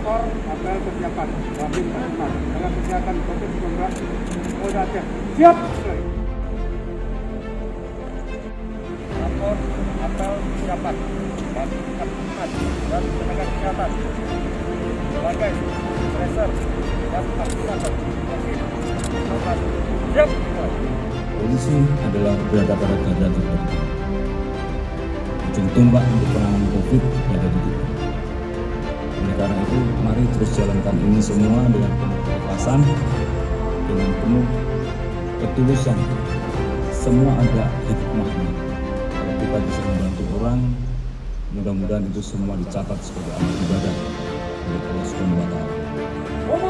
Lapor apel kesiapan Babin Kasumat dengan kesehatan COVID-19 Polda Aceh. Siap. Lapor apel kesiapan Babin Kasumat dan tenaga kesehatan sebagai tracer dan vaksinator COVID-19. Siap. Polisi adalah berada pada garda terdepan. Ujung tombak untuk penanganan COVID berada di kita. Oleh karena itu, mari terus jalankan ini semua dengan penuh keikhlasan, dengan penuh ketulusan. Semua ada hikmahnya. Kalau kita bisa membantu orang, mudah-mudahan itu semua dicatat sebagai amal ibadah oleh Allah Subhanahu wa Ta'ala.